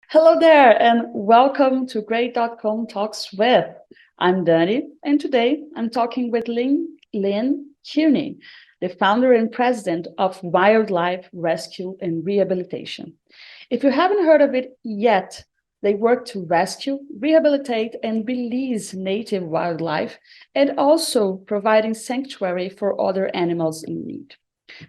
Hello there, and welcome to Great.com Talks with. I'm Dani, and today I'm talking with Lynn Cuny, the founder and president of Wildlife Rescue and Rehabilitation. If you haven't heard of it yet, they work to rescue, rehabilitate, and release native wildlife, and also providing sanctuary for other animals in need.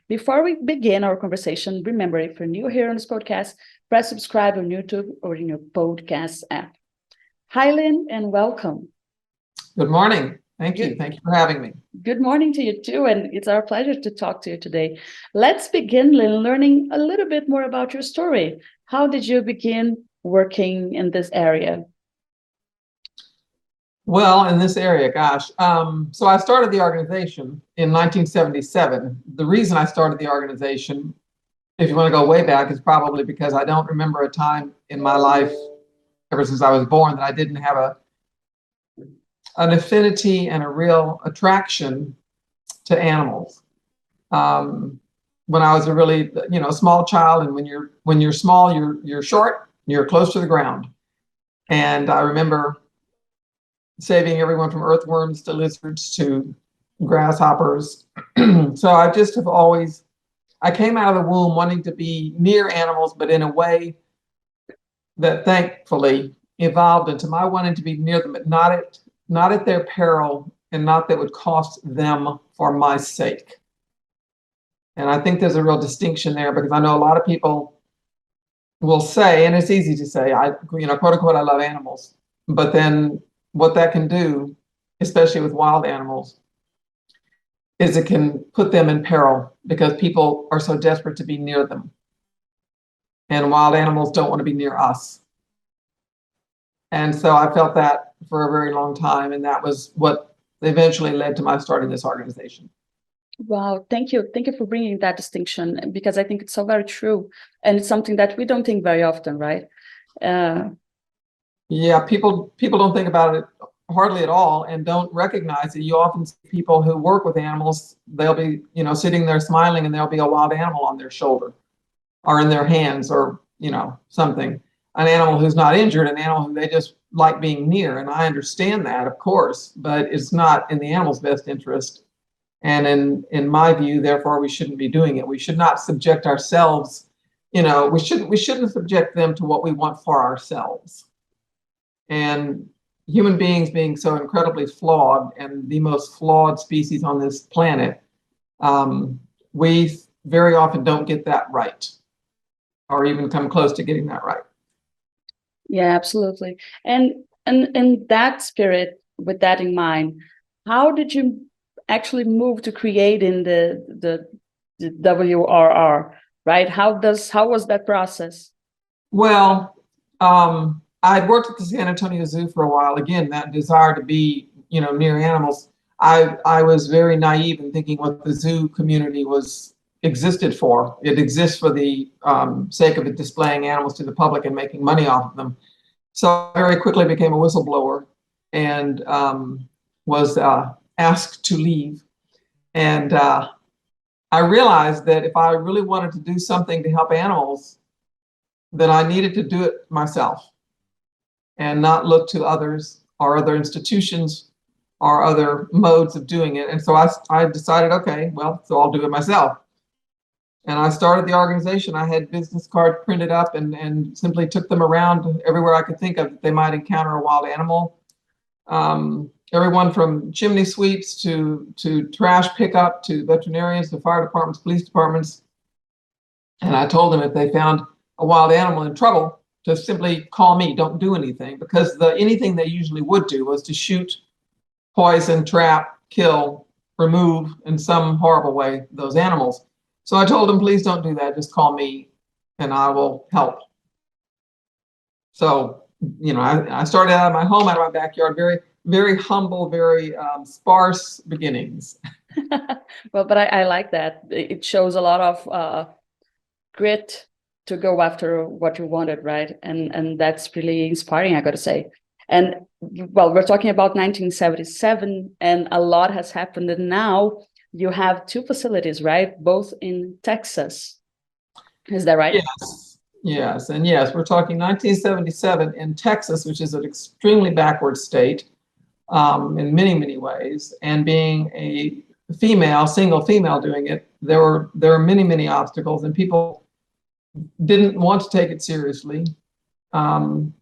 Before we begin our conversation, remember if you're new here on this podcast, press subscribe on YouTube or in your podcast app. Hi, Lynn, and welcome. Good morning. Thank you. Thank you for having me. Good morning to you too, and it's our pleasure to talk to you today. Let's begin, Lynn, learning a little bit more about your story. How did you begin working in this area? Well, in this area, gosh. So I started the organization in 1977. The reason I started the organization, if you want to go way back, is probably because I don't remember a time in my life, ever since I was born, that I didn't have an affinity and a real attraction to animals. When I was a really, small child, and when you're small, you're short, you're close to the ground. And I remember saving everyone from earthworms to lizards to grasshoppers. So I just have always, I came out of the womb wanting to be near animals, but in a way that thankfully evolved into my wanting to be near them, but not at their peril, and not that would cost them for my sake. And I think there's a real distinction there, because I know a lot of people will say, and it's easy to say, quote unquote, I love animals, but then what that can do, especially with wild animals, is it can put them in peril because people are so desperate to be near them. And wild animals don't want to be near us. And so I felt that for a very long time. And that was what eventually led to my starting this organization. Wow, thank you. Thank you for bringing that distinction, because I think it's so very true. And it's something that we don't think very often, right? Yeah, people don't think about it hardly at all, and don't recognize that. You often see people who work with animals, they'll be, sitting there smiling, and there'll be a wild animal on their shoulder or in their hands, or, something. An animal who's not injured, an animal who they just like being near. And I understand that, of course, but it's not in the animal's best interest. And in my view, therefore, we shouldn't be doing it. We should not subject ourselves, we shouldn't subject them to what we want for ourselves. And human beings being so incredibly flawed, and the most flawed species on this planet, we very often don't get that right, or even come close to getting that right. Yeah, absolutely. And in that spirit, with that in mind, how did you actually move to creating the WRR, right? How was that process? Well, I'd worked at the San Antonio Zoo for a while. Again, that desire to be, near animals. I was very naive in thinking what the zoo community existed for. It exists for the sake of it displaying animals to the public and making money off of them. So I very quickly became a whistleblower, and was asked to leave. And I realized that if I really wanted to do something to help animals, then I needed to do it myself, and not look to others or other institutions or other modes of doing it. And so I decided, okay, well, so I'll do it myself. And I started the organization. I had business cards printed up, and simply took them around everywhere I could think of that they might encounter a wild animal. Everyone from chimney sweeps to trash pickup, to veterinarians, to fire departments, police departments. And I told them if they found a wild animal in trouble, to simply call me, don't do anything, because anything they usually would do was to shoot, poison, trap, kill, remove in some horrible way those animals. So I told them, please don't do that, just call me and I will help. So, I started out of my home, out of my backyard, very, very humble, very sparse beginnings. Well, but I like that. It shows a lot of grit to go after what you wanted, right? And that's really inspiring, I gotta say. And well, we're talking about 1977, and a lot has happened. And now you have two facilities, right? Both in Texas. Is that right? Yes. Yes, and yes, we're talking 1977 in Texas, which is an extremely backward state in many, many ways. And being a female, single female doing it, there were many, many obstacles, and people didn't want to take it seriously. Um,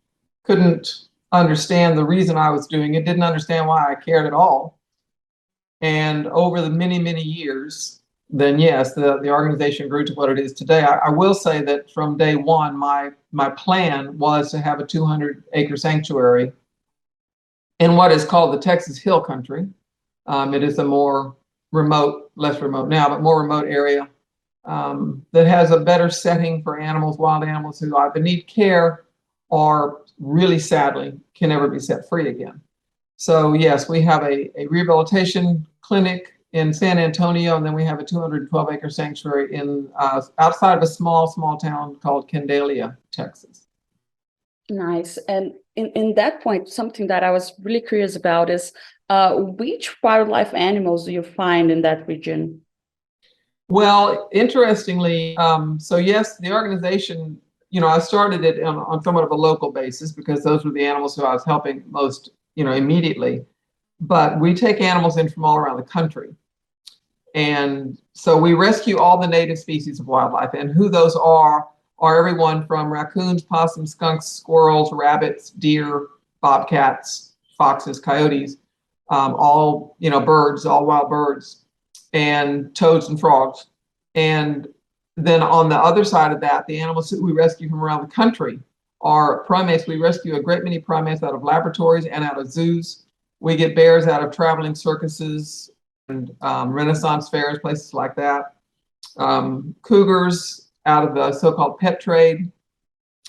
couldn't understand the reason I was doing it. Didn't understand why I cared at all. And over the many, many years, then yes, the organization grew to what it is today. I will say that from day one, my plan was to have a 200-acre sanctuary in what is called the Texas Hill Country. It is a more remote, less remote now, but more remote area that has a better setting for animals, wild animals who either need care or really sadly can never be set free again. So yes, we have a rehabilitation clinic in San Antonio, and then we have a 212-acre sanctuary in outside of a small town called Candelia, Texas. Nice. And in that point, something that I was really curious about is which wildlife animals do you find in that region? Well, interestingly, so yes, the organization, I started it on somewhat of a local basis because those were the animals who I was helping most, immediately. But we take animals in from all around the country. And so we rescue all the native species of wildlife, and who those are everyone from raccoons, possums, skunks, squirrels, rabbits, deer, bobcats, foxes, coyotes, all, birds, all wild birds, and toads and frogs. And then on the other side of that, the animals that we rescue from around the country are primates. We rescue a great many primates out of laboratories and out of zoos. We get bears out of traveling circuses and Renaissance fairs, places like that. Cougars out of the so-called pet trade,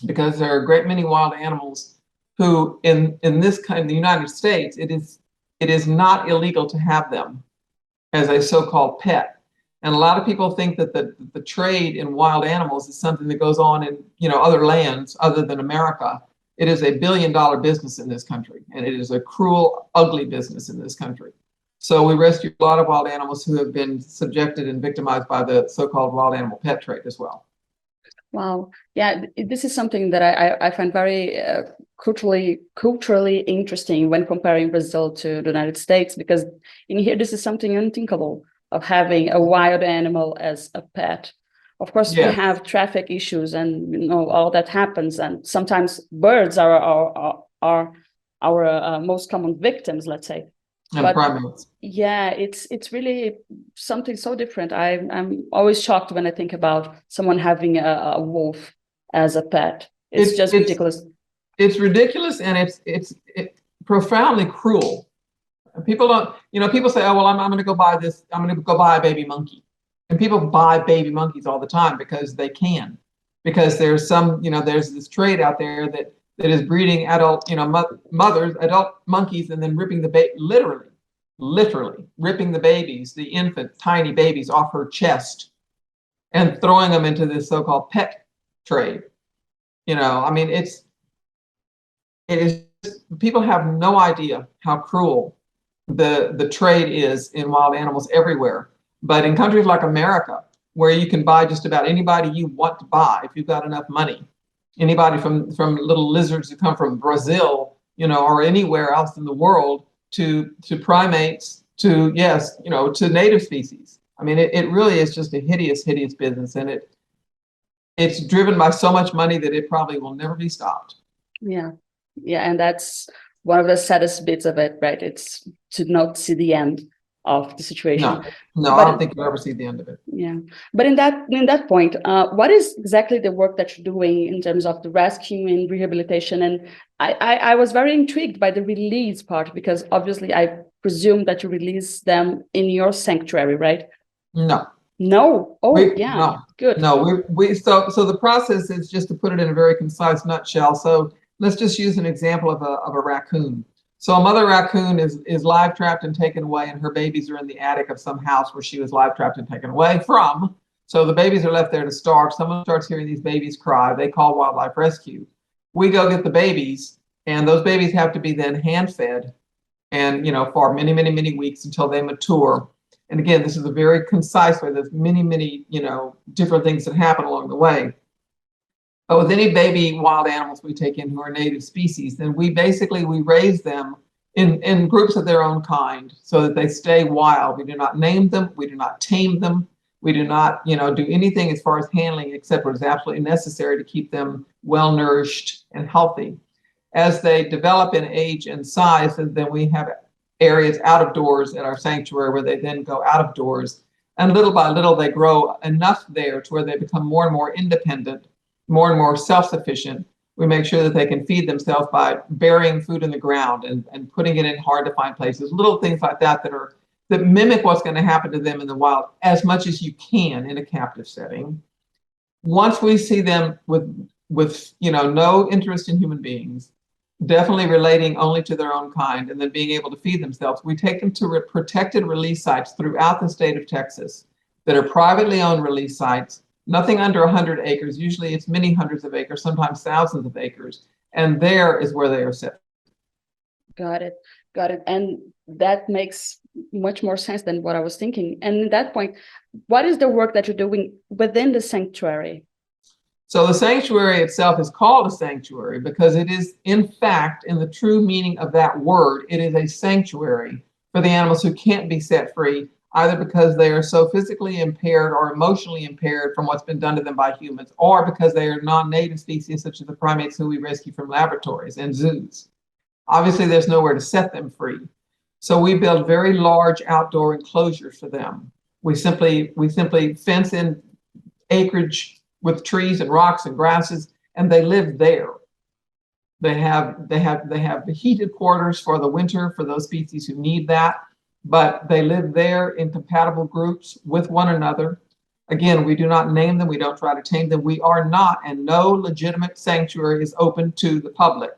because there are a great many wild animals who, in this kind of the United States, it is not illegal to have them as a so-called pet. And a lot of people think that the trade in wild animals is something that goes on in other lands other than America. It is a billion-dollar business in this country, and it is a cruel, ugly business in this country. So we rescue a lot of wild animals who have been subjected and victimized by the so-called wild animal pet trade as well. Wow. Yeah, this is something that I find very culturally interesting when comparing Brazil to the United States, because in here, this is something unthinkable of having a wild animal as a pet. Of course, we Yes, have traffic issues and all that happens, and sometimes birds are our most common victims, let's say. and But primates. yeah, it's really something so different. I'm always shocked when I think about someone having a wolf as a pet. It's It's just it's ridiculous. it's ridiculous, and it's profoundly cruel. People don't, people say, oh, well, I'm going to go buy this. I'm going to go buy a baby monkey. And people buy baby monkeys all the time because they can, because there's this trade out there that is breeding adult, mothers, adult monkeys, and then ripping the baby, literally ripping the babies, the infant, tiny babies off her chest and throwing them into this so-called pet trade. I mean, it is, people have no idea how cruel the trade is in wild animals everywhere. But in countries like America, where you can buy just about anybody you want to buy if you've got enough money, anybody from little lizards who come from Brazil, or anywhere else in the world, to primates, to yes, to native species. I mean, it really is just a hideous, hideous business, and it's driven by so much money that it probably will never be stopped. Yeah, yeah, and that's one of the saddest bits of it, right? It's to not see the end of the situation. No, I don't But think you'll ever see the end of it. yeah, but in that point, what is exactly the work that you're doing in terms of the rescue and rehabilitation? And I was very intrigued by the release part, because obviously I presume that you release them in your sanctuary, right? No, No. Oh, we yeah, no good. no we so the process is, just to put it in a very concise nutshell. So let's just use an example of a raccoon. So a mother raccoon is live trapped and taken away, and her babies are in the attic of some house where she was live trapped and taken away from. So the babies are left there to starve. Someone starts hearing these babies cry. They call Wildlife Rescue. We go get the babies, and those babies have to be then hand fed, and for many, many, many weeks until they mature. And again, this is a very concise way. There's many, many, different things that happen along the way. But with any baby wild animals we take in who are native species, then we raise them in groups of their own kind so that they stay wild. We do not name them, we do not tame them, we do not, do anything as far as handling except what is absolutely necessary to keep them well nourished and healthy. As they develop in age and size, and then we have areas out of doors at our sanctuary where they then go out of doors. And little by little, they grow enough there to where they become more and more independent, more and more self-sufficient. We make sure that they can feed themselves by burying food in the ground and putting it in hard to find places, little things like that that mimic what's going to happen to them in the wild as much as you can in a captive setting. Once we see them with no interest in human beings, definitely relating only to their own kind, and then being able to feed themselves, we take them to protected release sites throughout the state of Texas that are privately owned release sites, nothing under 100 acres. Usually it's many hundreds of acres, sometimes thousands of acres. And there is where they are set. Got it. Got it. And that makes much more sense than what I was thinking. And at that point, what is the work that you're doing within the sanctuary? So the sanctuary itself is called a sanctuary because it is, in fact, in the true meaning of that word, it is a sanctuary for the animals who can't be set free, either because they are so physically impaired or emotionally impaired from what's been done to them by humans, or because they are non-native species, such as the primates who we rescue from laboratories and zoos. Obviously, there's nowhere to set them free. So we build very large outdoor enclosures for them. We simply fence in acreage with trees and rocks and grasses, and they live there. They have heated quarters for the winter for those species who need that, but they live there in compatible groups with one another. Again, we do not name them, we don't try to tame them. We are not, and no legitimate sanctuary is open to the public.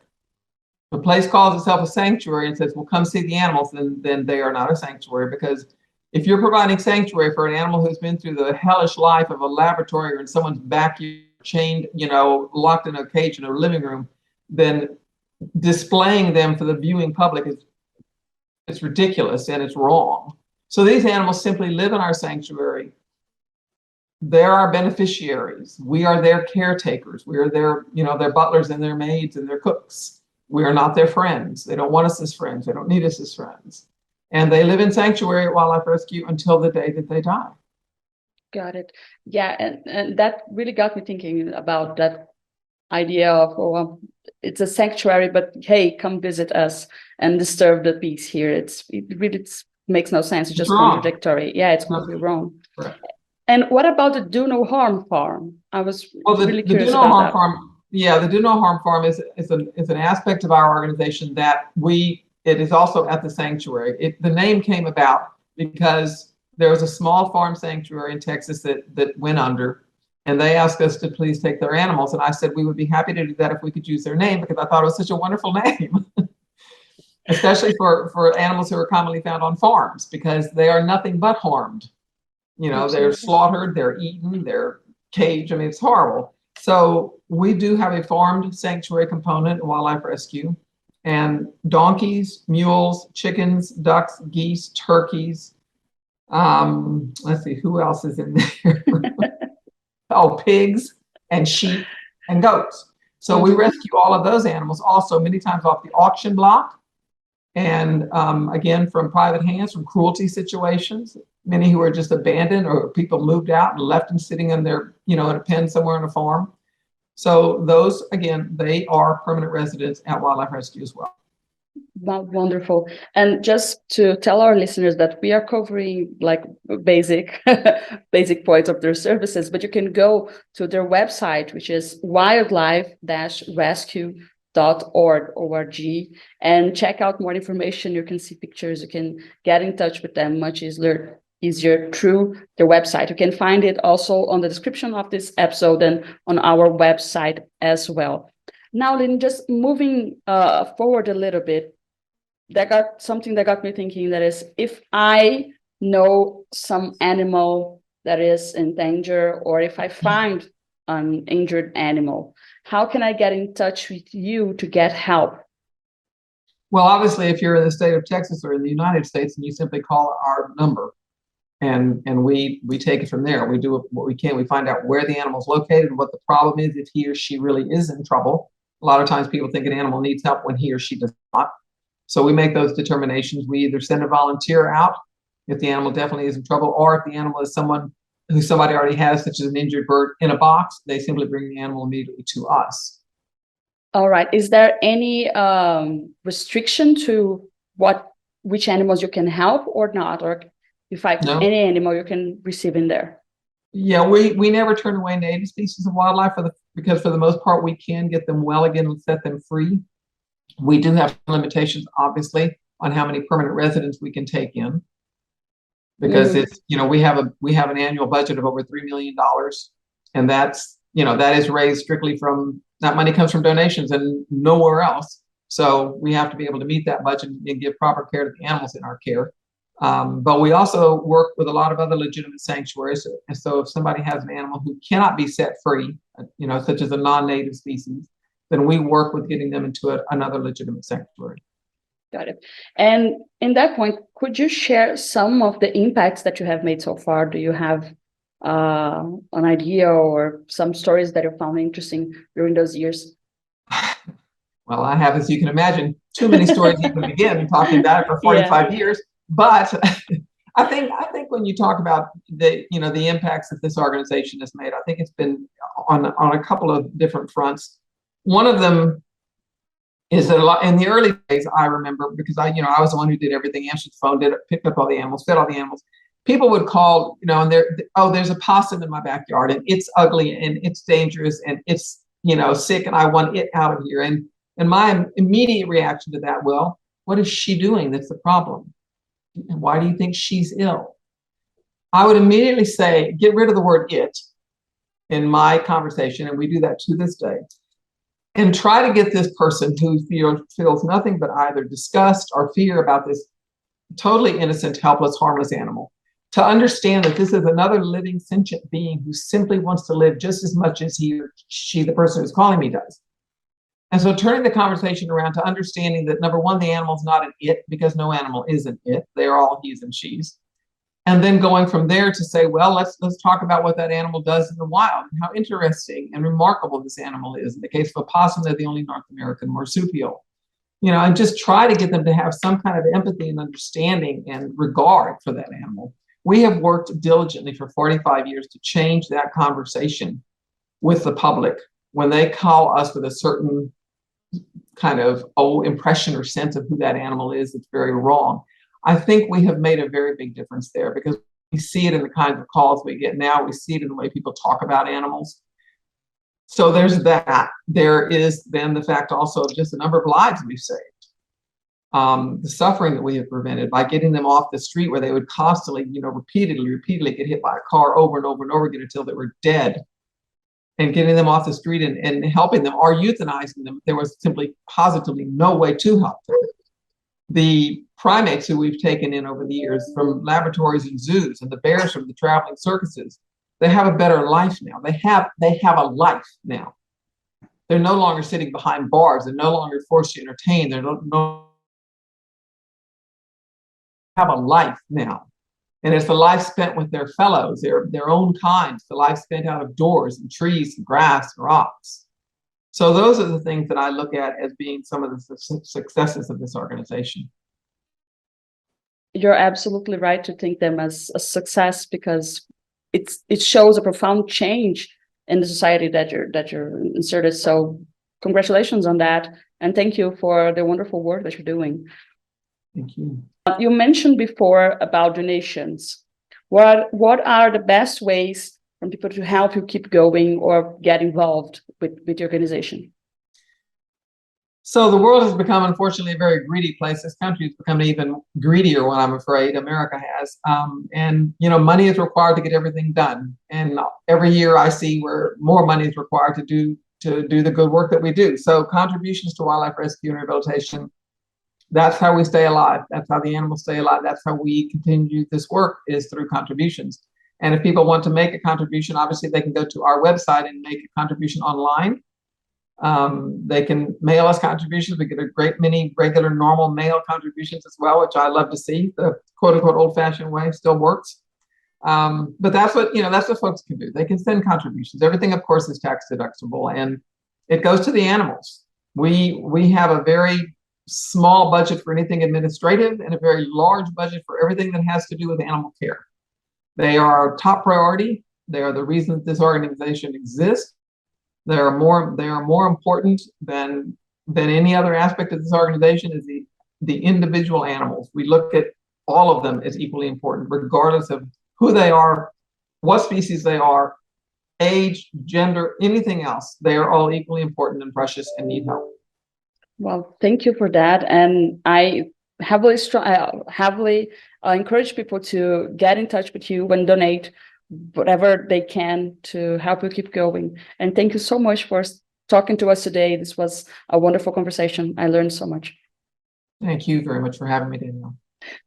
If a place calls itself a sanctuary and says, well, come see the animals, then they are not a sanctuary, because if you're providing sanctuary for an animal who's been through the hellish life of a laboratory or in someone's backyard, chained, locked in a cage in a living room, then displaying them for the viewing public it's ridiculous and it's wrong. So these animals simply live in our sanctuary. They're our beneficiaries. We are their caretakers. We are their butlers and their maids and their cooks. We are not their friends. They don't want us as friends. They don't need us as friends. And they live in sanctuary at Wildlife Rescue until the day that they die. Got it. Yeah, and that really got me thinking about that idea of, it's a sanctuary, but hey, come visit us and disturb the peace here. It really makes no sense. It's just contradictory. Yeah, it's completely wrong. Correct. And what about the Do No Harm Farm? I was really curious about that. The Do No Harm Farm is an aspect of our organization that it is also at the sanctuary. The name came about because there was a small farm sanctuary in Texas that went under, and they asked us to please take their animals. And I said we would be happy to do that if we could use their name, because I thought it was such a wonderful name, especially for animals who are commonly found on farms, because they are nothing but harmed. They're slaughtered, they're eaten, they're caged. I mean, it's horrible. So we do have a farmed sanctuary component in Wildlife Rescue. And donkeys, mules, chickens, ducks, geese, turkeys. Let's see, who else is in there? Pigs and sheep and goats. So we rescue all of those animals also many times off the auction block. And again, from private hands, from cruelty situations, many who are just abandoned or people moved out and left them sitting in their, in a pen somewhere on a farm. So those, again, they are permanent residents at Wildlife Rescue as well. Wonderful. And just to tell our listeners that we are covering like basic points of their services, but you can go to their website, which is wildlife-rescue.org, and check out more information. You can see pictures, you can get in touch with them much easier through their website. You can find it also on the description of this episode and on our website as well. Now, Lynn, just moving forward a little bit, that got me thinking, that is, if I know some animal that is in danger, or if I find an injured animal, how can I get in touch with you to get help? Well, obviously, if you're in the state of Texas or in the United States, and you simply call our number. and we take it from there. We do what we can. We find out where the animal's located, what the problem is, if he or she really is in trouble. A lot of times people think an animal needs help when he or she does not. So we make those determinations. We either send a volunteer out if the animal definitely is in trouble, or if the animal is someone who somebody already has, such as an injured bird in a box, they simply bring the animal immediately to us. All right. Is there any restriction to which animals you can help or not? Or if No. any animal you can receive in there? Yeah, we never turn away native species of wildlife because for the most part we can get them well again and set them free. We do have limitations, obviously, on how many permanent residents we can take in, because it's, we have an annual budget of over $3 million, and that's, that is raised strictly from, that money comes from donations and nowhere else. So we have to be able to meet that budget and give proper care to the animals in our care. But we also work with a lot of other legitimate sanctuaries. And so if somebody has an animal who cannot be set free, such as a non-native species, then we work with getting them into another legitimate sanctuary. Got it. And in that point, could you share some of the impacts that you have made so far? Do you have an idea or some stories that you found interesting during those years? Well, I have, as you can imagine, too many stories to even begin talking about it for 45 years. But I think when you talk about the impacts that this organization has made, I think it's been on a couple of different fronts. One of them is that a lot in the early days, I remember, because I was the one who did everything, answered the phone, picked up all the animals, fed all the animals. People would call, and there's a possum in my backyard and it's ugly and it's dangerous and it's, sick and I want it out of here. And my immediate reaction to that, well, what is she doing that's the problem? And why do you think she's ill? I would immediately say, get rid of the word it in my conversation. And we do that to this day. And try to get this person who feels nothing but either disgust or fear about this totally innocent, helpless, harmless animal to understand that this is another living, sentient being who simply wants to live just as much as he or she, the person who's calling me, does. And so turning the conversation around to understanding that, number one, the animal's not an it, because no animal is an it. They're all he's and she's. And then going from there to say, well, let's talk about what that animal does in the wild, and how interesting and remarkable this animal is. In the case of a possum, they're the only North American marsupial. And just try to get them to have some kind of empathy and understanding and regard for that animal. We have worked diligently for 45 years to change that conversation with the public when they call us with a certain kind of impression or sense of who that animal is. It's very wrong. I think we have made a very big difference there, because we see it in the kinds of calls we get now. We see it in the way people talk about animals. So there's that. There is then the fact also of just the number of lives we've saved. The suffering that we have prevented by getting them off the street, where they would constantly, repeatedly get hit by a car over and over and over again until they were dead, and getting them off the street and helping them, or euthanizing them. There was simply positively no way to help them. The primates who we've taken in over the years from laboratories and zoos, and the bears from the traveling circuses, they have a better life now. They have a life now. They're no longer sitting behind bars. They're no longer forced to entertain. They're no have a life now. And it's the life spent with their fellows, their own kind, the life spent out of doors and trees and grass and rocks. So those are the things that I look at as being some of the successes of this organization. You're absolutely right to think them as a success, because it shows a profound change in the society that you're inserted. So congratulations on that, and thank you for the wonderful work that you're doing. Thank you. You mentioned before about donations. What are the best ways for people to help you keep going or get involved with the organization? So the world has become, unfortunately, a very greedy place. This country has become an even greedier one, I'm afraid. America has. And money is required to get everything done. And every year I see where more money is required to do the good work that we do. So contributions to wildlife rescue and rehabilitation, that's how we stay alive. That's how the animals stay alive. That's how we continue this work, is through contributions. And if people want to make a contribution, obviously they can go to our website and make a contribution online. They can mail us contributions. We get a great many regular, normal mail contributions as well, which I love to see. The quote unquote old fashioned way still works. But that's what folks can do. They can send contributions. Everything, of course, is tax deductible, and it goes to the animals. We have a very small budget for anything administrative and a very large budget for everything that has to do with animal care. They are our top priority. They are the reason that this organization exists. They are more important than any other aspect of this organization is the individual animals. We look at all of them as equally important, regardless of who they are, what species they are, age, gender, anything else. They are all equally important and precious and need help. Well, thank you for that. And I heavily encourage people to get in touch with you and donate whatever they can to help you keep going. And thank you so much for talking to us today. This was a wonderful conversation. I learned so much. Thank you very much for having me, Danielle.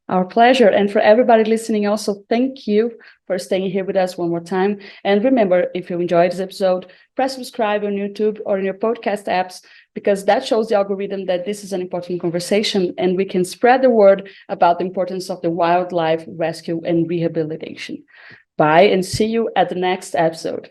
Our pleasure. And for everybody listening, also, thank you for staying here with us one more time. And remember, if you enjoyed this episode, press subscribe on YouTube or in your podcast apps, because that shows the algorithm that this is an important conversation and we can spread the word about the importance of the wildlife rescue and rehabilitation. Bye, and see you at the next episode.